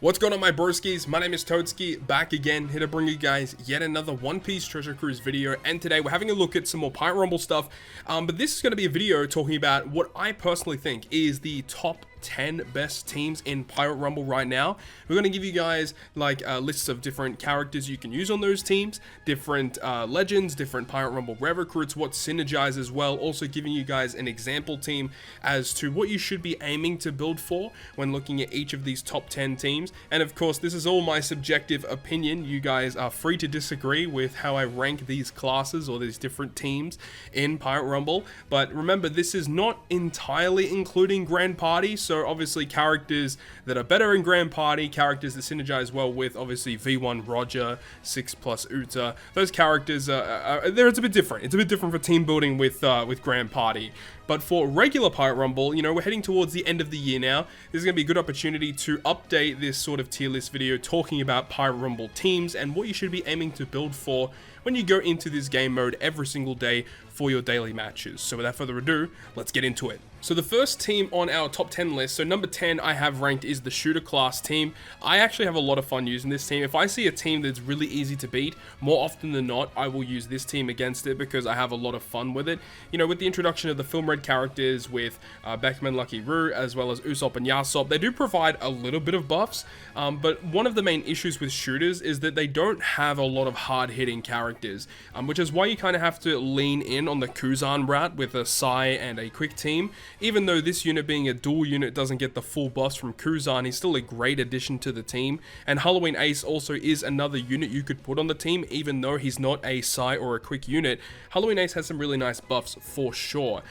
What's going on, my broskiis? My name is Toadskii, back again, here to bring you guys yet another One Piece Treasure Cruise video, and today we're having a look at some more Pirate Rumble stuff, but this is going to be a video talking about what I personally think is the top 10 best teams in Pirate Rumble right now. We're going to give you guys like lists of different characters you can use on those teams, different legends, different Pirate Rumble rare recruits, what synergize as well, also giving you guys an example team as to what you should be aiming to build for when looking at each of these top 10 teams. And of course, this is all my subjective opinion. You guys are free to disagree with how I rank these classes or these different teams in Pirate Rumble, but remember, this is not entirely including Grand Party. So obviously characters that are better in Grand Party, characters that synergize well with obviously V1 Roger, 6+ Uta, those characters it's a bit different. It's a bit different for team building with Grand Party. But for regular Pirate Rumble, you know, we're heading towards the end of the year now. This is going to be a good opportunity to update this sort of tier list video talking about Pirate Rumble teams and what you should be aiming to build for when you go into this game mode every single day for your daily matches. So without further ado, let's get into it. So the first team on our top 10 list, so number 10 I have ranked is the Shooter class team. I actually have a lot of fun using this team. If I see a team that's really easy to beat, more often than not, I will use this team against it because I have a lot of fun with it. You know, with the introduction of the film red characters with Beckman, Lucky Roo, as well as Usopp and Yasop, they do provide a little bit of buffs, but one of the main issues with shooters is that they don't have a lot of hard-hitting characters, which is why you kind of have to lean in on the Kuzan route with a Sai and a quick team. Even though this unit being a dual unit doesn't get the full buffs from Kuzan, he's still a great addition to the team. And Halloween Ace also is another unit you could put on the team, even though he's not a Sai or a quick unit. Halloween Ace has some really nice buffs for sure.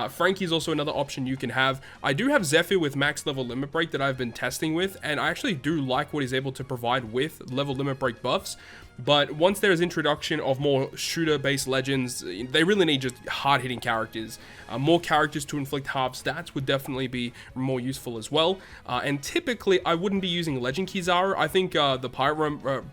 Frankie's also another option you can have. I do have Zephyr with max level limit break that I've been testing with, and I actually do like what he's able to provide with level limit break buffs. But once there's introduction of more shooter-based legends, they really need just hard-hitting characters. More characters to inflict half stats would definitely be more useful as well. And typically, I wouldn't be using Legend Kizaru. I think the Pirate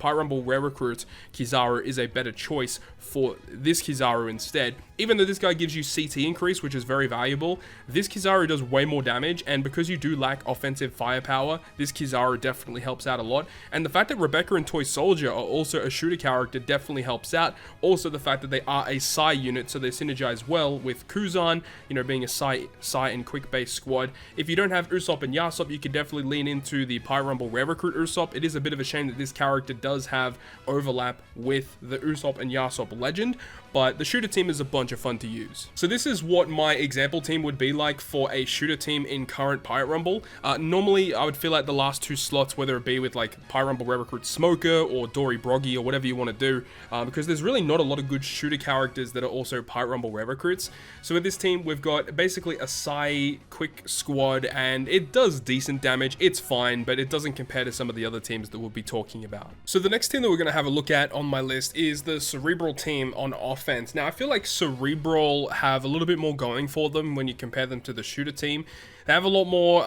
Rumble Rare Recruit Kizaru is a better choice for this Kizaru instead. Even though this guy gives you CT increase, which is very valuable, this Kizaru does way more damage, and because you do lack offensive firepower, this Kizaru definitely helps out a lot. And the fact that Rebecca and Toy Soldier are also a shooter character definitely helps out. Also the fact that they are a Sai unit, so they synergize well with Kuzan, you know, being a Sai and quick base squad. If you don't have Usopp and Yasop, you could definitely lean into the Pirate Rumble Rare Recruit Usopp. It is a bit of a shame that this character does have overlap with the Usopp and Yasop legend, but the shooter team is a bunch of fun to use. So this is what my example team would be like for a shooter team in current Pirate Rumble. Normally, I would fill out the last two slots, whether it be with like Pirate Rumble Rare Recruit Smoker or Dory Broggy or whatever you want to do, because there's really not a lot of good shooter characters that are also Pirate Rumble Rare Recruits. So with this team, we've got basically a Sai quick squad, and it does decent damage. It's fine, but it doesn't compare to some of the other teams that we'll be talking about. So the next team that we're going to have a look at on my list is the Cerebral team on offense. Now, I feel like Cerebral have a little bit more going for them when you compare them to the shooter team. They have a lot more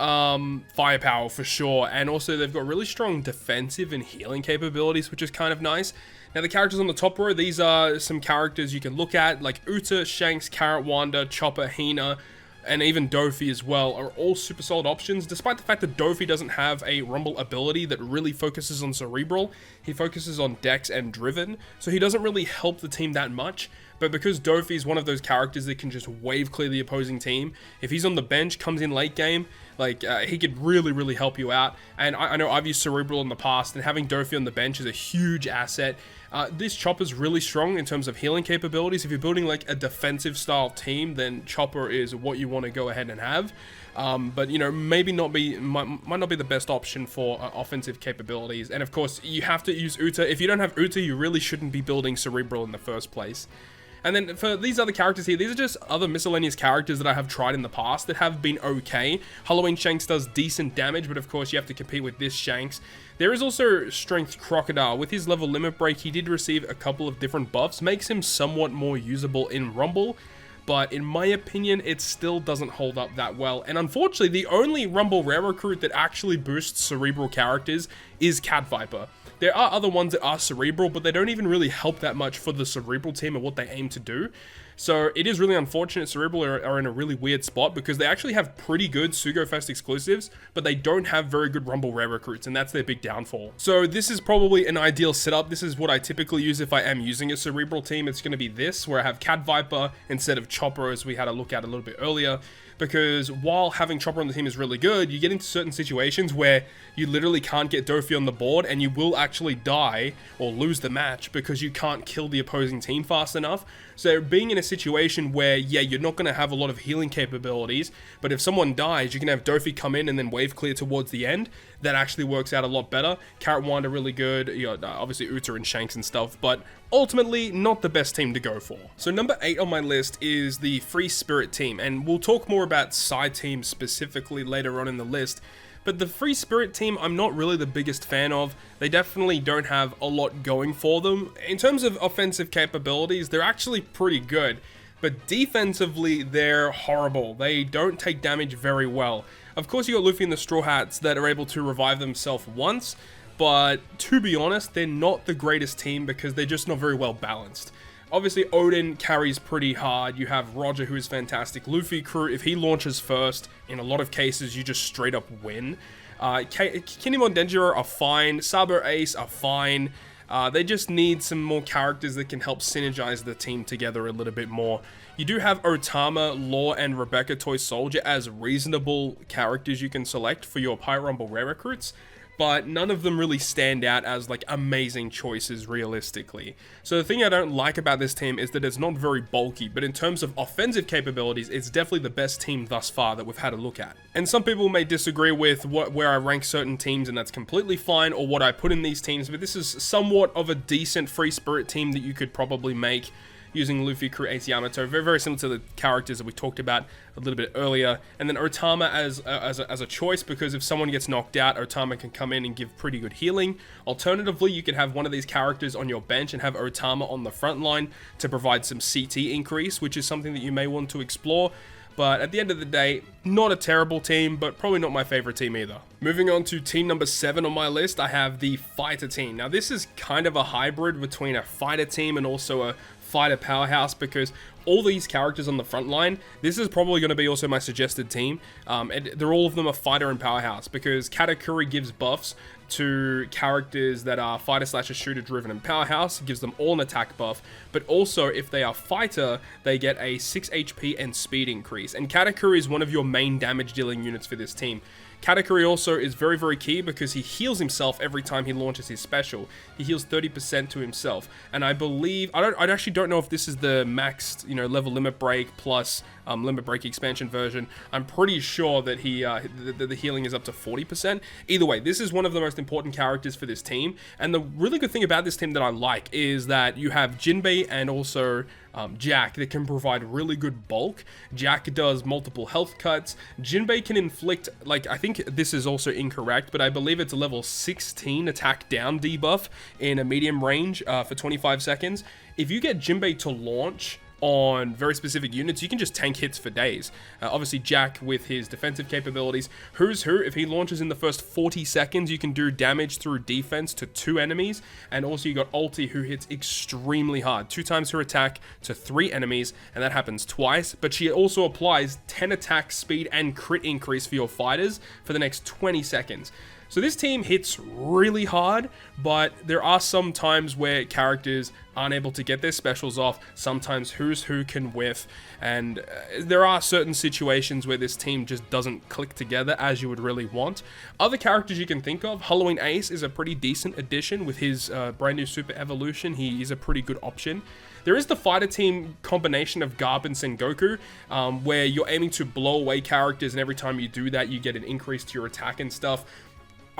firepower for sure, and also they've got really strong defensive and healing capabilities, which is kind of nice. Now, the characters on the top row, these are some characters you can look at, like Uta, Shanks, Carrot Wanda, Chopper, Hina, and even Dofi as well, are all super solid options, despite the fact that Dofi doesn't have a Rumble ability that really focuses on Cerebral. He focuses on Dex and Driven, so he doesn't really help the team that much. But because Dofi is one of those characters that can just wave clear the opposing team, if he's on the bench, comes in late game, like he could really help you out. And I know I've used Cerebral in the past, and having Dofi on the bench is a huge asset. This Chopper's really strong in terms of healing capabilities. If you're building like a defensive style team, then Chopper is what you want to go ahead and have. But you know, maybe might not be the best option for offensive capabilities. And of course, you have to use Uta. If you don't have Uta, you really shouldn't be building Cerebral in the first place. And then for these other characters here, these are just other miscellaneous characters that I have tried in the past that have been okay. Halloween Shanks does decent damage, but of course you have to compete with this Shanks. There is also Strength Crocodile. With his level limit break, he did receive a couple of different buffs, makes him somewhat more usable in Rumble. But in my opinion, it still doesn't hold up that well. And unfortunately, the only Rumble Rare Recruit that actually boosts Cerebral characters is Cat Viper. There are other ones that are Cerebral, but they don't even really help that much for the Cerebral team and what they aim to do. So it is really unfortunate Cerebral are in a really weird spot because they actually have pretty good SugoFest exclusives, but they don't have very good Rumble Rare recruits, and that's their big downfall. So this is probably an ideal setup. This is what I typically use if I am using a Cerebral team. It's going to be this, where I have Cat Viper instead of Chopper, as we had a look at a little bit earlier. Because while having Chopper on the team is really good, you get into certain situations where you literally can't get Dofi on the board and you will actually die or lose the match because you can't kill the opposing team fast enough. So being in a situation where, yeah, you're not going to have a lot of healing capabilities, but if someone dies, you can have Dofi come in and then wave clear towards the end. That actually works out a lot better. Carrot Wand are really good, you know, obviously Uta and Shanks and stuff, but ultimately not the best team to go for. So number 8 on my list is the Free Spirit team, and we'll talk more about side teams specifically later on in the list. But the Free Spirit team, I'm not really the biggest fan of. They definitely don't have a lot going for them. In terms of offensive capabilities, they're actually pretty good. But defensively, they're horrible. They don't take damage very well. Of course, you got Luffy and the Straw Hats that are able to revive themselves once. But to be honest, they're not the greatest team because they're just not very well balanced. Obviously, Odin carries pretty hard. You have Roger, who is fantastic. Luffy crew, if he launches first, in a lot of cases, you just straight up win. Kinemon Denjiro are fine. Sabo Ace are fine. They just need some more characters that can help synergize the team together a little bit more. You do have Otama, Law, and Rebecca Toy Soldier as reasonable characters you can select for your Pirate Rumble Rare recruits, but none of them really stand out as like amazing choices realistically. So the thing I don't like about this team is that it's not very bulky, but in terms of offensive capabilities, it's definitely the best team thus far that we've had a look at. And some people may disagree with where I rank certain teams, and that's completely fine, or what I put in these teams, but this is somewhat of a decent Free Spirit team that you could probably make using Luffy, Crew, Ace Yamato, very, very similar to the characters that we talked about a little bit earlier. And then Otama as a choice, because if someone gets knocked out, Otama can come in and give pretty good healing. Alternatively, you could have one of these characters on your bench and have Otama on the front line to provide some CT increase, which is something that you may want to explore. But at the end of the day, not a terrible team, but probably not my favorite team either. Moving on to team number 7 on my list, I have the Fighter team. Now, this is kind of a hybrid between a fighter team and also a fighter powerhouse, because all these characters on the front line, this is probably going to be also my suggested team. And they're all of them a fighter and powerhouse, because Katakuri gives buffs to characters that are fighter slash shooter driven and powerhouse. It gives them all an attack buff, but also if they are fighter, they get a 6 HP and speed increase. And Katakuri is one of your main damage dealing units for this team. Katakuri also is very, very key because he heals himself every time he launches his special. He heals 30% to himself. And I believe, I actually don't know if this is the maxed, level limit break plus limit break expansion version. I'm pretty sure that the healing is up to 40%. Either way, this is one of the most important characters for this team. And the really good thing about this team that I like is that you have Jinbei and also Jack that can provide really good bulk. Jack does multiple health cuts. Jinbei can inflict, I think this is also incorrect, but I believe it's a level 16 attack down debuff in a medium range for 25 seconds. If you get Jinbei to launch on very specific units, you can just tank hits for days. Obviously, Jack with his defensive capabilities. Who's Who, if he launches in the first 40 seconds, you can do damage through defense to 2 enemies. And also you got Ulti, who hits extremely hard. 2 times her attack to 3 enemies, and that happens twice. But she also applies 10 attack speed and crit increase for your fighters for the next 20 seconds. So this team hits really hard, but there are some times where characters aren't able to get their specials off. Sometimes Who's Who can whiff, and there are certain situations where this team just doesn't click together as you would really want. Other characters you can think of, Halloween Ace is a pretty decent addition with his brand new super evolution. He is a pretty good option. There is the fighter team combination of Garp and Sengoku, where you're aiming to blow away characters, and every time you do that, you get an increase to your attack and stuff.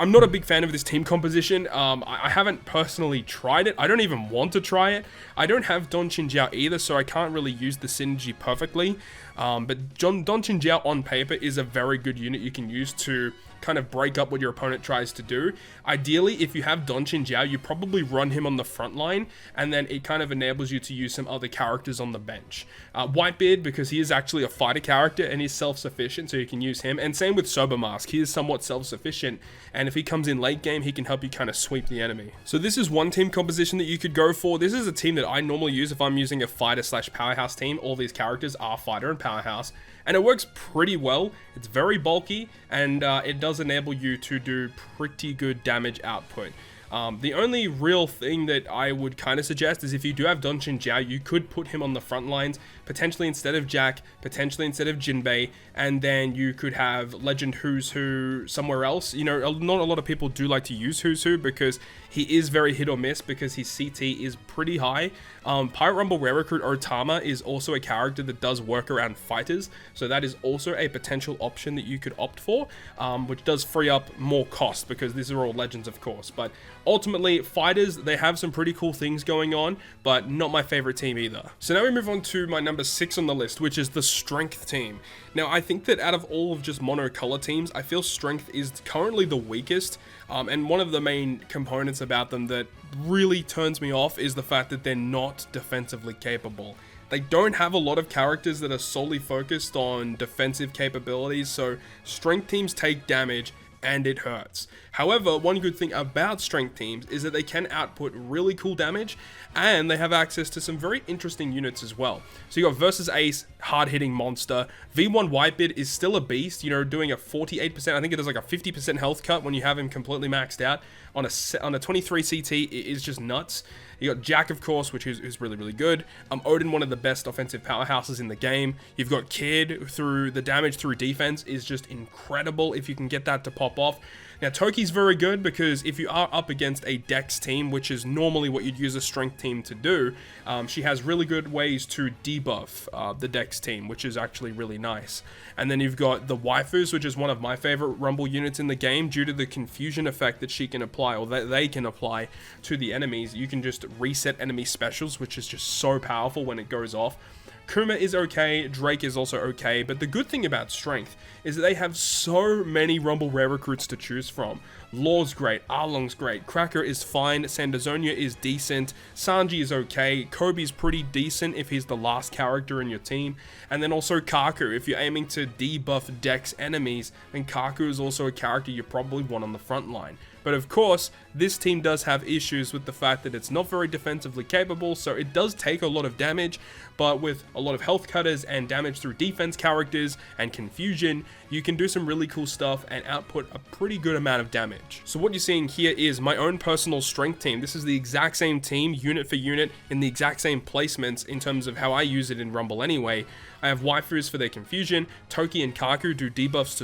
I'm not a big fan of this team composition. I haven't personally tried it. I don't even want to try it. I don't have Don Chinjiao either, so I can't really use the synergy perfectly. But Don Chinjiao on paper is a very good unit you can use to kind of break up what your opponent tries to do. Ideally, if you have Don Chin Jiao, you probably run him on the front line, and then it kind of enables you to use some other characters on the bench. Whitebeard, because he is actually a fighter character and he's self-sufficient, so you can use him. And same with Sober Mask, he is somewhat self-sufficient, and if he comes in late game, he can help you kind of sweep the enemy. So this is one team composition that you could go for. This is a team that I normally use if I'm using a fighter / powerhouse team. All these characters are fighter and powerhouse, and it works pretty well. It's very bulky, and it does enable you to do pretty good damage output. The only real thing that I would kind of suggest is if you do have Don Chin Jiao, you could put him on the front lines, potentially instead of Jack, potentially instead of Jinbei, and then you could have Legend Who's Who somewhere else. You know, not a lot of people do like to use Who's Who because he is very hit or miss because his CT is pretty high. Pirate Rumble Rare Recruit Otama is also a character that does work around fighters, so that is also a potential option that you could opt for, which does free up more cost because these are all legends, of course. But ultimately, fighters, they have some pretty cool things going on, but not my favorite team either. So now we move on to my number 6 on the list, which is the Strength team. Now, I think that out of all of just monocolor teams, I feel Strength is currently the weakest, and one of the main components about them that really turns me off is the fact that they're not defensively capable. They don't have a lot of characters that are solely focused on defensive capabilities, so Strength teams take damage and it hurts. However, one good thing about Strength teams is that they can output really cool damage, and they have access to some very interesting units as well. So you got Versus Ace, hard-hitting monster. V1 Whitebeard is still a beast, you know, doing a 48%, I think it does like a 50% health cut when you have him completely maxed out. On a 23 CT, it is just nuts. You got Jack, of course, which is really, really good. Odin, one of the best offensive powerhouses in the game. You've got Kid, through the damage through defense is just incredible if you can get that to pop off. Now, Toki's very good because if you are up against a Dex team, which is normally what you'd use a Strength team to do, she has really good ways to debuff the Dex team, which is actually really nice. And then you've got the Waifus, which is one of my favorite Rumble units in the game due to the confusion effect that she can apply, or that they can apply to the enemies. You can just reset enemy specials, which is just so powerful when it goes off. Kuma is okay, Drake is also okay, but the good thing about Strength is that they have so many Rumble Rare Recruits to choose from. Law's great, Arlong's great, Cracker is fine, Sandazonia is decent, Sanji is okay, Kobe's pretty decent if he's the last character in your team, and then also Kaku. If you're aiming to debuff Dex enemies, then Kaku is also a character you probably want on the front line. But of course, this team does have issues with the fact that it's not very defensively capable, so it does take a lot of damage, but with a lot of health cutters and damage through defense characters and confusion, you can do some really cool stuff and output a pretty good amount of damage. So what you're seeing here is my own personal Strength team. This is the exact same team, unit for unit, in the exact same placements in terms of how I use it in Rumble anyway. I have waifus for their confusion. Toki and Kaku do debuffs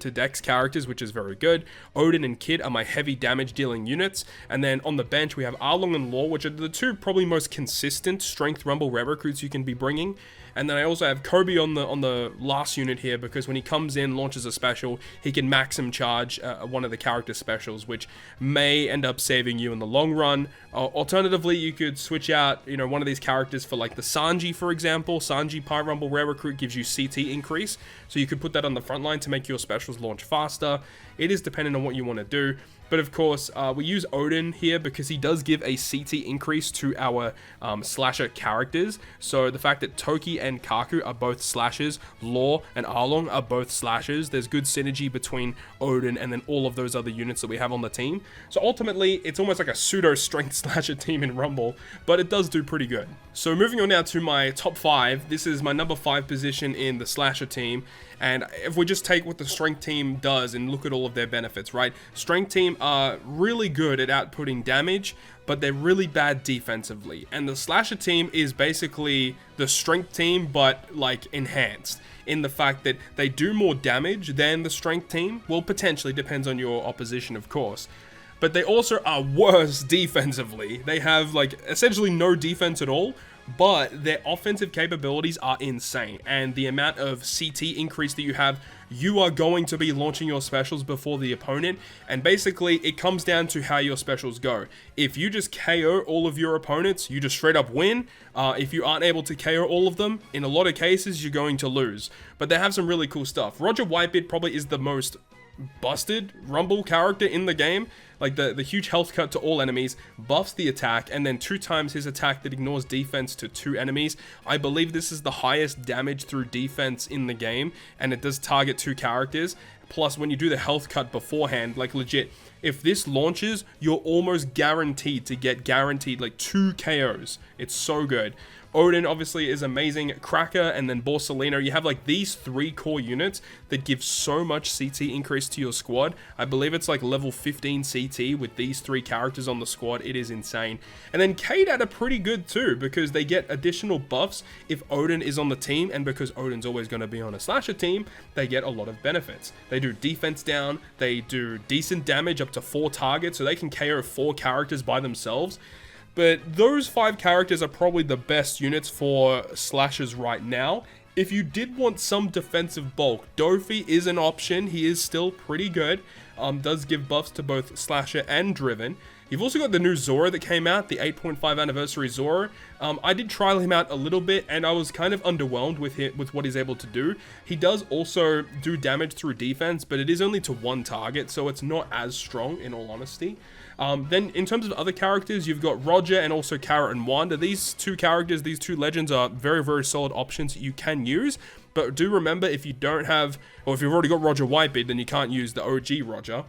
to Dex characters, which is very good. Odin and Kid are my heavy damage dealing units. And then on the bench, we have Arlong and Law, which are the two probably most consistent Strength Rumble Rare Recruits you can be bringing. And then I also have Kobe on the last unit here, because when he comes in, launches a special, he can maximum charge one of the character specials, which may end up saving you in the long run. Alternatively, you could switch out, you know, one of these characters for like the Sanji, for example. Sanji Pirate Rumble Rare Recruit gives you CT increase, so you could put that on the front line to make your specials launch faster. It is dependent on what you want to do. But of course, we use Odin here because he does give a CT increase to our slasher characters. So the fact that Toki and Kaku are both slashers, Law and Arlong are both slashers, there's good synergy between Odin and then all of those other units that we have on the team. So ultimately, it's almost like a pseudo strength slasher team in Rumble, but it does do pretty good. So moving on now to my top 5, this is my number 5 position in the slasher team. And if we just take what the Strength team does and look at all of their benefits, right? Strength team are really good at outputting damage, but they're really bad defensively. And the Slasher team is basically the Strength team, but like enhanced, in the fact that they do more damage than the Strength team. Well, potentially, depends on your opposition, of course. But they also are worse defensively. They have like essentially no defense at all, but their offensive capabilities are insane, and the amount of CT increase that you have, you are going to be launching your specials before the opponent, and basically it comes down to how your specials go. If you just KO all of your opponents, you just straight up win. If you aren't able to KO all of them, in a lot of cases you're going to lose. But they have some really cool stuff. Roger Whitebeard probably is the most busted Rumble character in the game. Like the huge health cut to all enemies, buffs the attack, and then 2 times his attack that ignores defense to 2 enemies. I believe this is the highest damage through defense in the game, and it does target 2 characters. Plus, when you do the health cut beforehand, like legit, if this launches, you're almost guaranteed to get like 2 KOs. It's so good. Odin obviously is amazing, Cracker, and then Borsalino. You have like these 3 core units that give so much CT increase to your squad. I believe it's like level 15 CT with these 3 characters on the squad. It is insane. And then Kdad are pretty good too, because they get additional buffs if Odin is on the team, and because Odin's always going to be on a slasher team, they get a lot of benefits. They do defense down, they do decent damage up to 4 targets, so they can KO 4 characters by themselves. But those 5 characters are probably the best units for slashers right now. If you did want some defensive bulk, Dofi is an option. He is still pretty good. Does give buffs to both slasher and driven. You've also got the new Zora that came out, the 8.5 anniversary Zora. I did trial him out a little bit, and I was kind of underwhelmed with what he's able to do. He does also do damage through defense, but it is only to 1 target, so it's not as strong in all honesty. Then in terms of other characters, you've got Roger and also Kara and Wanda. These 2 characters, these 2 legends are very, very solid options you can use. But do remember, if you don't have, or if you've already got Roger Whitebeard, then you can't use the OG Roger.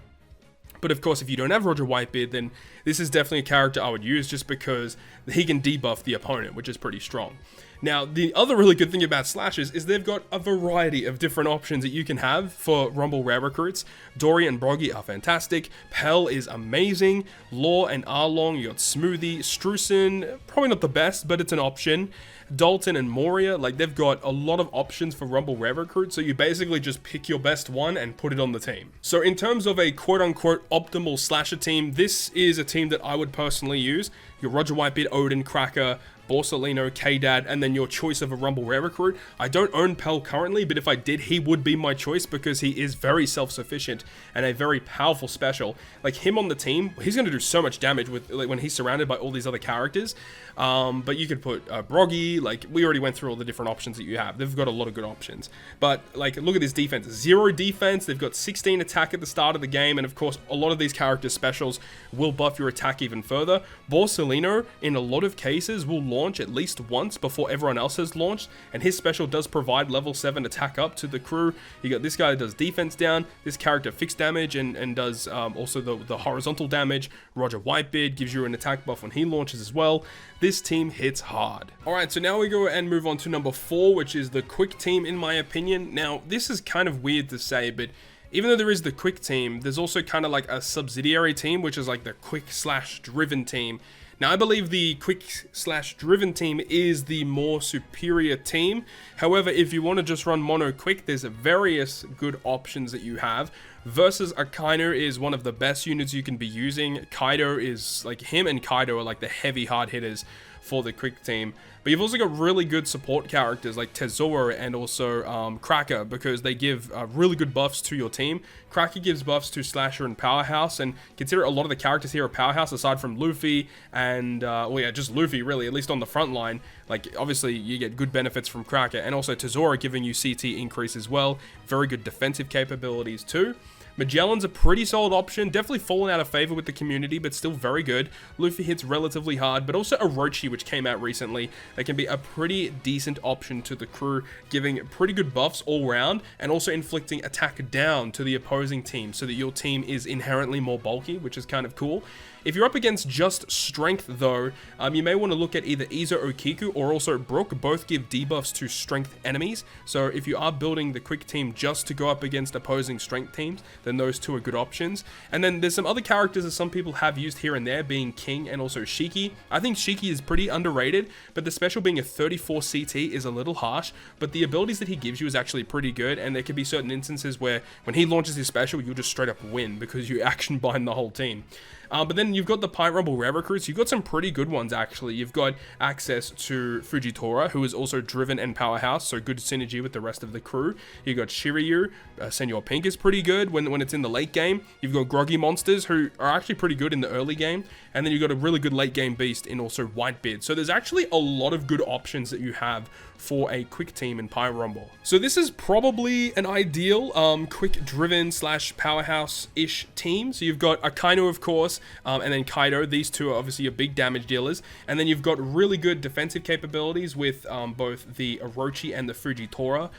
But of course, if you don't have Roger Whitebeard, then this is definitely a character I would use, just because he can debuff the opponent, which is pretty strong. Now, the other really good thing about slashers is they've got a variety of different options that you can have for Rumble rare recruits. Dory and Broggy are fantastic. Pell is amazing. Law and Arlong, you got Smoothie. Strusen, probably not the best, but it's an option. Dalton and Moria, like they've got a lot of options for Rumble rare recruits, so you basically just pick your best one and put it on the team. So in terms of a quote-unquote optimal slasher team, this is a team that I would personally use. Your Roger Whitebeard, Odin, Cracker, Borsalino, Kdad, and then your choice of a Rumble rare recruit. I don't own Pell currently, but if I did, he would be my choice because he is very self-sufficient and a very powerful special. Like him on the team, he's going to do so much damage with like when he's surrounded by all these other characters. But you could put Broggy, like we already went through all the different options that you have. They've got a lot of good options. But like look at this defense, 0 defense. They've got 16 attack at the start of the game, and of course a lot of these character specials will buff your attack even further. Borsalino in a lot of cases will launch at least once before everyone else has launched, and his special does provide level 7 attack up to the crew. You got this guy that does defense down, this character fixed damage and does also the horizontal damage. Roger Whitebeard gives you an attack buff when he launches as well. This team hits hard. Alright, so now we go and move on to number 4, which is the quick team in my opinion. Now this is kind of weird to say, but even though there is the quick team, there's also kind of like a subsidiary team, which is like the quick/driven team. Now, I believe the quick/driven team is the more superior team. However, if you want to just run mono quick, there's various good options that you have. Versus Akainu is one of the best units you can be using. Kaido is like, him and Kaido are like the heavy hard hitters for the quick team. But you've also got really good support characters like Tesoro and also Cracker, because they give really good buffs to your team. Cracker gives buffs to Slasher and Powerhouse, and consider a lot of the characters here are Powerhouse aside from Luffy and, well yeah, just Luffy really, at least on the front line. Like, obviously you get good benefits from Cracker, and also Tesoro giving you CT increase as well. Very good defensive capabilities too. Magellan's a pretty solid option, definitely fallen out of favor with the community, but still very good. Luffy hits relatively hard, but also Orochi, which came out recently, that can be a pretty decent option to the crew, giving pretty good buffs all round, and also inflicting attack down to the opposing team, so that your team is inherently more bulky, which is kind of cool. If you're up against just strength though, you may want to look at either Izo or Kiku or also Brook. Both give debuffs to strength enemies. So if you are building the quick team just to go up against opposing strength teams, then those two are good options. And then there's some other characters that some people have used here and there, being King and also Shiki. I think Shiki is pretty underrated, but the special being a 34 CT is a little harsh, but the abilities that he gives you is actually pretty good, and there could be certain instances where when he launches his special, you'll just straight up win because you action bind the whole team. But then you've got the Pirate Rumble rare recruits. You've got some pretty good ones, actually. You've got access to Fujitora, who is also driven and powerhouse, so good synergy with the rest of the crew. You've got Shiryu. Senor Pink is pretty good when it's in the late game. You've got Groggy monsters, who are actually pretty good in the early game. And then you've got a really good late game beast in also Whitebeard. So there's actually a lot of good options that you have for a quick team in Pirate Rumble. So this is probably an ideal quick driven / powerhouse-ish team. So you've got Akainu, of course, and then Kaido. These two are obviously your big damage dealers. And then you've got really good defensive capabilities with both the Orochi and the Fujitora.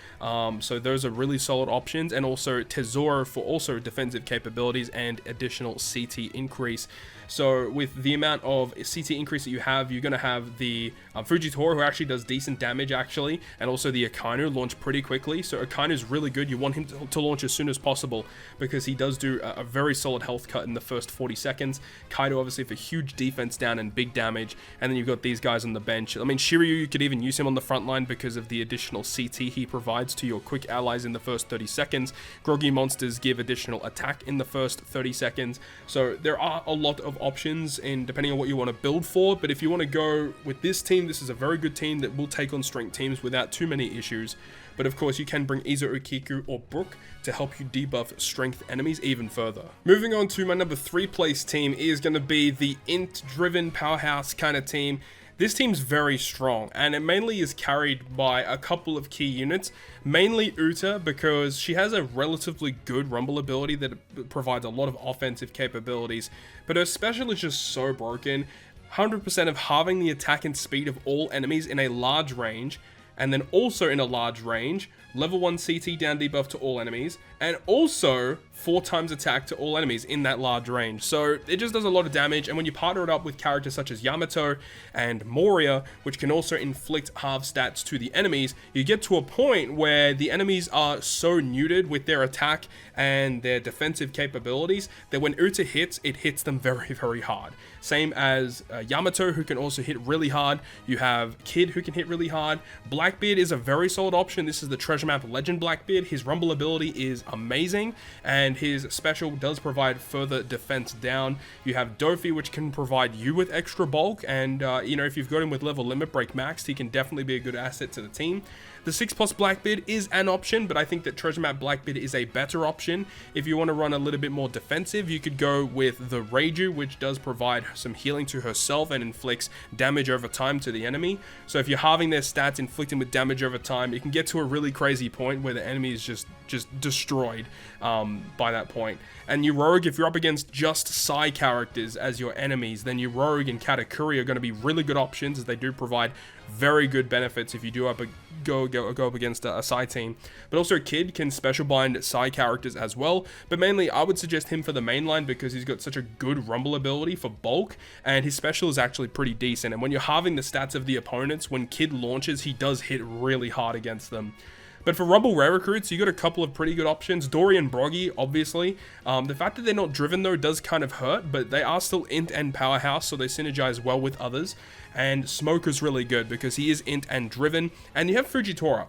So those are really solid options. And also Tesoro for also defensive capabilities and additional CT increase. So with the amount of CT increase that you have, you're going to have the Fujitora, who actually does decent damage, actually, and also the Akainu launch pretty quickly. So Akainu is really good. You want him to launch as soon as possible because he does do a very solid health cut in the first 40 seconds. Kaido, obviously, for huge defense down and big damage. And then you've got these guys on the bench. I mean, Shiryu, you could even use him on the front line because of the additional CT he provides to your quick allies in the first 30 seconds. Groggy monsters give additional attack in the first 30 seconds. So there are a lot of options in depending on what you want to build for, but if you want to go with this team, this is a very good team that will take on strength teams without too many issues. But of course, you can bring Izo Ukiku or Brook to help you debuff strength enemies even further. Moving on to my number 3 place team is going to be the int driven powerhouse kind of team. This team's very strong, and it mainly is carried by a couple of key units, mainly Uta, because she has a relatively good rumble ability that provides a lot of offensive capabilities, but her special is just so broken. 100% of halving the attack and speed of all enemies in a large range, and then also in a large range, level 1 CT down debuff to all enemies, and also 4 times attack to all enemies in that large range. So it just does a lot of damage, and when you partner it up with characters such as Yamato and Moria, which can also inflict half stats to the enemies, you get to a point where the enemies are so neutered with their attack and their defensive capabilities that when Uta hits, it hits them very, very hard. Same as Yamato, who can also hit really hard. You have Kid, who can hit really hard. Blackbeard is a very solid option. This is the treasure map legend Blackbeard. His rumble ability is amazing, and his special does provide further defense down. You have Dofi, which can provide you with extra bulk, and you know, if you've got him with level limit break maxed, he can definitely be a good asset to the team. The 6+ Blackbeard is an option, but I think that treasure map Blackbeard is a better option. If you want to run a little bit more defensive, you could go with the Reiju, which does provide some healing to herself and inflicts damage over time to the enemy. So if you're halving their stats, inflicting with damage over time, you can get to a really crazy point where the enemy is just destroyed by that point. And your Rogue, if you're up against just Psy characters as your enemies, then your Rogue and Katakuri are going to be really good options, as they do provide very good benefits if you do go up against a Psy team. But also Kid can special bind Psy characters as well, but mainly I would suggest him for the main line because he's got such a good rumble ability for bulk, and his special is actually pretty decent. And when you're halving the stats of the opponents, when Kid launches, he does hit really hard against them. But for Rumble Rare Recruits, you got a couple of pretty good options. Dory and Broggy, obviously. The fact that they're not driven, though, does kind of hurt, but they are still int and powerhouse, so they synergize well with others. And Smoker's really good because he is int and driven. And you have Fujitora.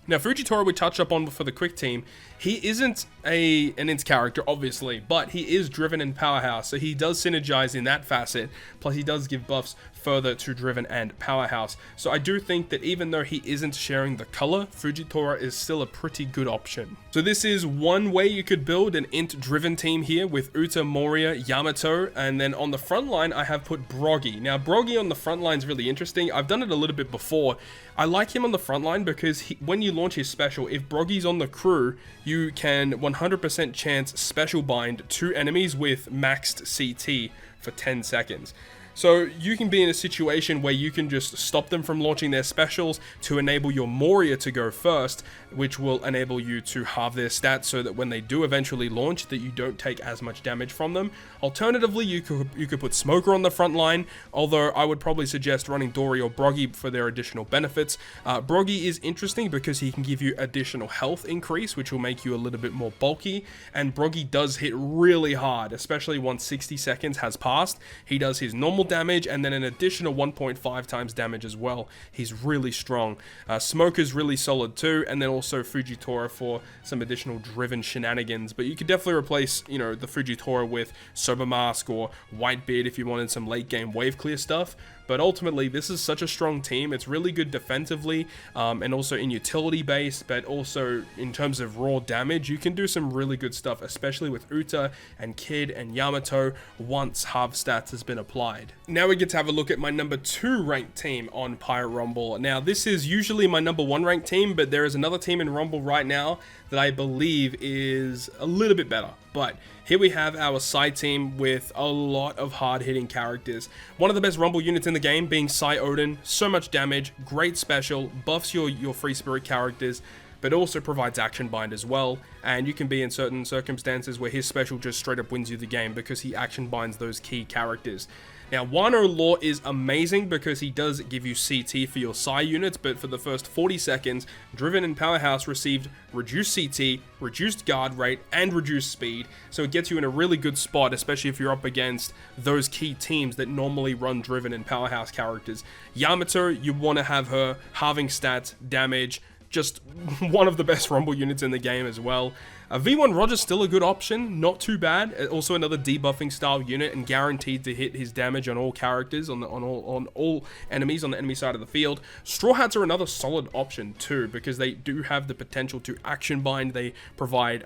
Now, Fujitora we touched up on for the quick team. He isn't an int character, obviously, but he is driven and powerhouse, so he does synergize in that facet. Plus, he does give buffs further to driven and powerhouse. So I do think that even though he isn't sharing the color, Fujitora is still a pretty good option. So this is one way you could build an int driven team here with Uta, Moria, Yamato, and then on the front line I have put Broggy. Now Broggy on the front line is really interesting. I've done it a little bit before. I like him on the front line because when you launch his special, if Broggy's on the crew, you can 100% chance special bind 2 enemies with maxed CT for 10 seconds. So you can be in a situation where you can just stop them from launching their specials to enable your Moria to go first, which will enable you to halve their stats so that when they do eventually launch, that you don't take as much damage from them. Alternatively, you could put Smoker on the front line, although I would probably suggest running Dory or Broggy for their additional benefits. Broggy is interesting because he can give you additional health increase, which will make you a little bit more bulky, and Broggy does hit really hard, especially once 60 seconds has passed. He does his normal normal damage, and then an additional 1.5 times damage as well. He's really strong. Smoker's really solid too, and then also Fujitora for some additional driven shenanigans. But you could definitely replace, you know, the Fujitora with Sober Mask or Whitebeard if you wanted some late game wave clear stuff. But ultimately, this is such a strong team. It's really good defensively, and also in utility base, but also in terms of raw damage, you can do some really good stuff, especially with Uta and Kid and Yamato once half stats has been applied. Now we get to have a look at my number 2 ranked team on Pirate Rumble. Now this is usually my number 1 ranked team, but there is another team in Rumble right now that I believe is a little bit better. But here we have our side team with a lot of hard-hitting characters. One of the best Rumble units in the game being Psy Odin. So much damage, great special, buffs your free spirit characters, but also provides action bind as well. And you can be in certain circumstances where his special just straight up wins you the game because he action binds those key characters. Now, Wano Law is amazing because he does give you CT for your Psy units, but for the first 40 seconds, Driven and Powerhouse received reduced CT, reduced guard rate, and reduced speed, so it gets you in a really good spot, especially if you're up against those key teams that normally run Driven and Powerhouse characters. Yamato, you want to have her halving stats, damage, just one of the best Rumble units in the game as well. V1 Roger's still a good option, not too bad. Also another debuffing style unit and guaranteed to hit his damage on all characters, on all enemies on the enemy side of the field. Straw Hats are another solid option too, because they do have the potential to action bind. They provide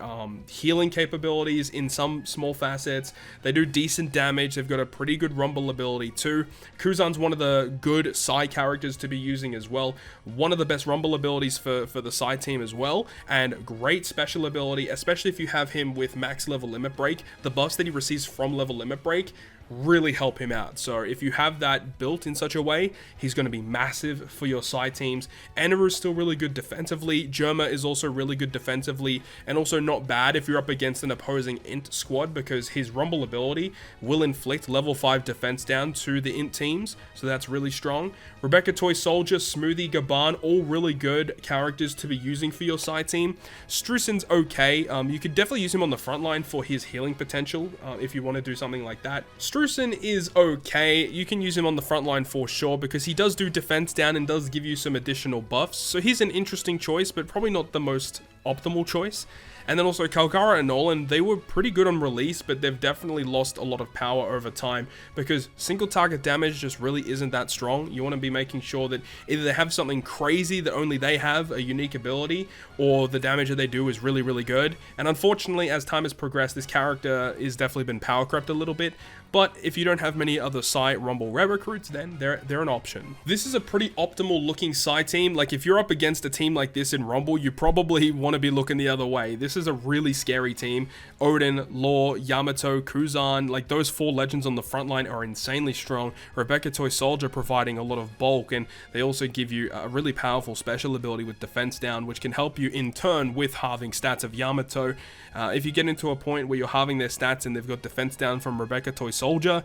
healing capabilities in some small facets. They do decent damage. They've got a pretty good Rumble ability too. Kuzan's one of the good Psy characters to be using as well. One of the best Rumble abilities for the Psy team as well, and great special ability, especially if you have him with max level limit break. The buffs that he receives from level limit break really help him out. So if you have that built in such a way, he's going to be massive for your side teams. Eneru's still really good defensively. Germa is also really good defensively, and also not bad if you're up against an opposing int squad, because his Rumble ability will inflict level 5 defense down to the int teams, so that's really strong. Rebecca Toy Soldier, Smoothie, Gaban, all really good characters to be using for your side team. Strusen's okay. You could definitely use him on the front line for his healing potential if you want to do something like that. Strusen is okay. You can use him on the front line for sure, because he does do defense down and does give you some additional buffs. So he's an interesting choice, but probably not the most optimal choice. And then also Kalkara and Nolan, they were pretty good on release, but they've definitely lost a lot of power over time because single target damage just really isn't that strong. You want to be making sure that either they have something crazy that only they have, a unique ability, or the damage that they do is really, really good. And unfortunately, as time has progressed, this character is definitely been power crept a little bit. But if you don't have many other Psy Rumble Rare recruits, then they're an option. This is a pretty optimal looking Psy team. Like if you're up against a team like this in Rumble, you probably want to be looking the other way. This is a really scary team. Odin, Law, Yamato, Kuzan, like those 4 legends on the front line are insanely strong. Rebecca Toy Soldier providing a lot of bulk, and they also give you a really powerful special ability with defense down, which can help you in turn with halving stats of Yamato. If you get into a point where you're halving their stats and they've got defense down from Rebecca Toy Soldier,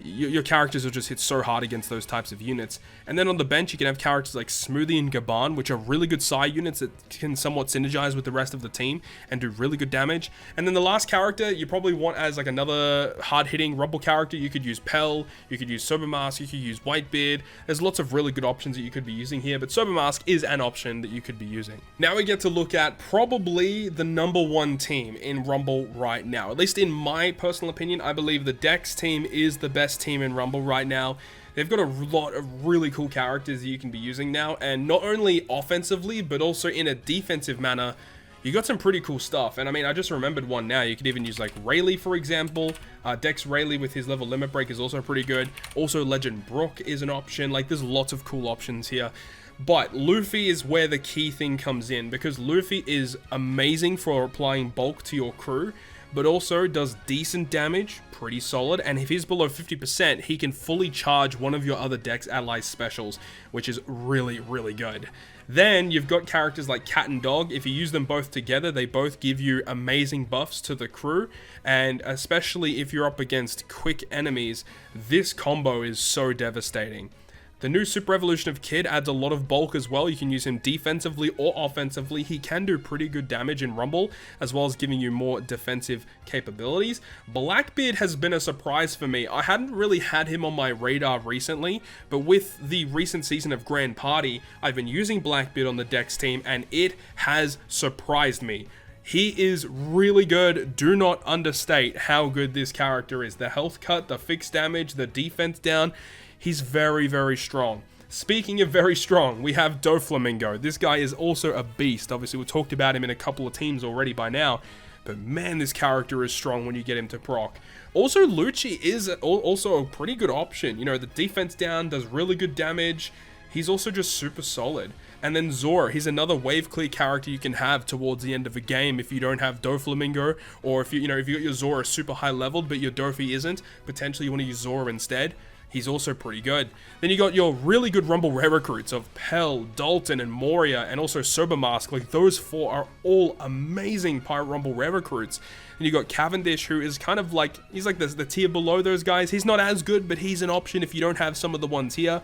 your characters will just hit so hard against those types of units. And then on the bench, you can have characters like Smoothie and Gaban, which are really good side units that can somewhat synergize with the rest of the team and do really good damage. And then the last character you probably want as like another hard-hitting Rumble character, you could use Pell, you could use Sober Mask, you could use Whitebeard. There's lots of really good options that you could be using here, but Sober Mask is an option that you could be using. Now we get to look at probably the #1 team in Rumble right now. At least in my personal opinion, I believe the Dex team is the best team in Rumble right now. They've got a lot of really cool characters that you can be using now, and not only offensively but also in a defensive manner. You got some pretty cool stuff, and I mean, I just remembered one now. You could even use like Rayleigh, for example. Dex Rayleigh with his level limit break is also pretty good. Also Legend Brook is an option. Like there's lots of cool options here. But Luffy is where the key thing comes in, because Luffy is amazing for applying bulk to your crew, but also does decent damage, pretty solid, and if he's below 50%, he can fully charge one of your other Dex allies specials, which is really, really good. Then you've got characters like Cat and Dog. If you use them both together, they both give you amazing buffs to the crew, and especially if you're up against quick enemies, this combo is so devastating. The new Super Evolution of Kid adds a lot of bulk as well. You can use him defensively or offensively. He can do pretty good damage in Rumble, as well as giving you more defensive capabilities. Blackbeard has been a surprise for me. I hadn't really had him on my radar recently, but with the recent season of Grand Party, I've been using Blackbeard on the Dex team, and it has surprised me. He is really good. Do not understate how good this character is. The health cut, the fixed damage, the defense down. He's very, very strong. Speaking of very strong, we have Doflamingo. This guy is also a beast. Obviously, we talked about him in a couple of teams already by now. But man, this character is strong when you get him to proc. Also, Lucci is also a pretty good option. You know, the defense down does really good damage. He's also just super solid. And then Zora, he's another wave clear character you can have towards the end of a game if you don't have Doflamingo, or if you got your Zora super high leveled but your Dofi isn't, potentially you want to use Zora instead. He's also pretty good. Then you got your really good Rumble rare recruits of Pell, Dalton, and Moria, and also Sobermask. Like, those four are all amazing Pirate Rumble rare recruits. And you got Cavendish, who is kind of like, he's like the tier below those guys. He's not as good, but he's an option if you don't have some of the ones here.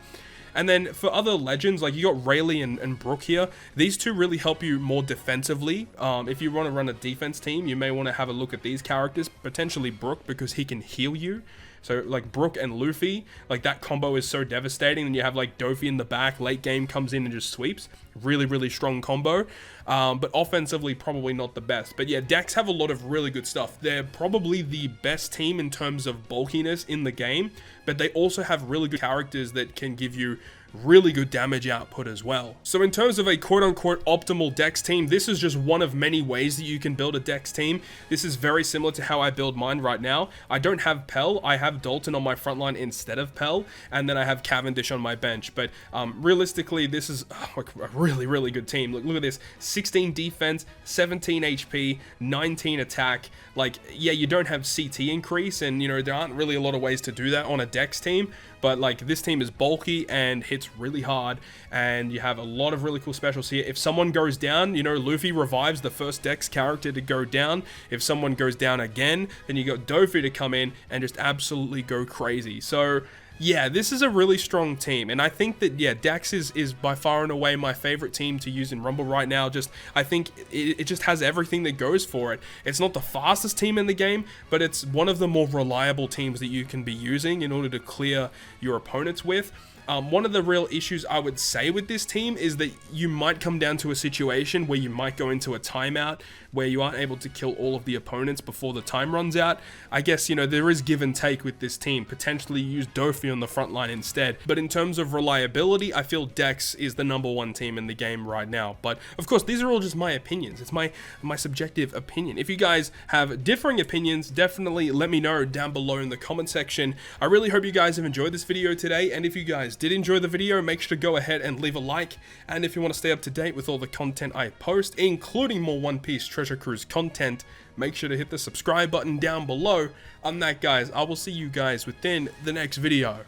And then for other legends, like you got Rayleigh and Brook here, these two really help you more defensively. If you want to run a defense team, you may want to have a look at these characters, potentially Brook, because he can heal you. So like Brook and Luffy, like that combo is so devastating. And you have like Dofi in the back, late game comes in and just sweeps. Really, really strong combo. But offensively, probably not the best. But yeah, Dex have a lot of really good stuff. They're probably the best team in terms of bulkiness in the game, but they also have really good characters that can give you really good damage output as well. So in terms of a quote-unquote optimal Dex team, this is just one of many ways that you can build a Dex team. This is very similar to how I build mine right now. I don't have Pell, I have Dalton on my front line instead of Pell, and then I have Cavendish on my bench. But realistically, this is a really, really good team. Look at this, 16 defense, 17 HP, 19 attack. Like, yeah, you don't have CT increase, and you know, there aren't really a lot of ways to do that on a Dex team, but like this team is bulky and hits really hard, and you have a lot of really cool specials here. If someone goes down, you know, Luffy revives the first Dex character to go down. If someone goes down again, then you got Dofi to come in and just absolutely go crazy. So yeah, this is a really strong team, and I think that, yeah, Dex is by far and away my favorite team to use in Rumble right now. I think it just has everything that goes for it. It's not the fastest team in the game, but it's one of the more reliable teams that you can be using in order to clear your opponents with. One of the real issues I would say with this team is that you might come down to a situation where you might go into a timeout where you aren't able to kill all of the opponents before the time runs out. I guess, you know, there is give and take with this team. Potentially use Dofi on the front line instead. But in terms of reliability, I feel Dex is the #1 team in the game right now. But of course, these are all just my opinions. It's my subjective opinion. If you guys have differing opinions, definitely let me know down below in the comment section. I really hope you guys have enjoyed this video today, and if you guys did enjoy the video, make sure to go ahead and leave a like. And if you want to stay up to date with all the content I post, including more One Piece Treasure Cruise content, make sure to hit the subscribe button down below. On that, guys, I will see you guys within the next video.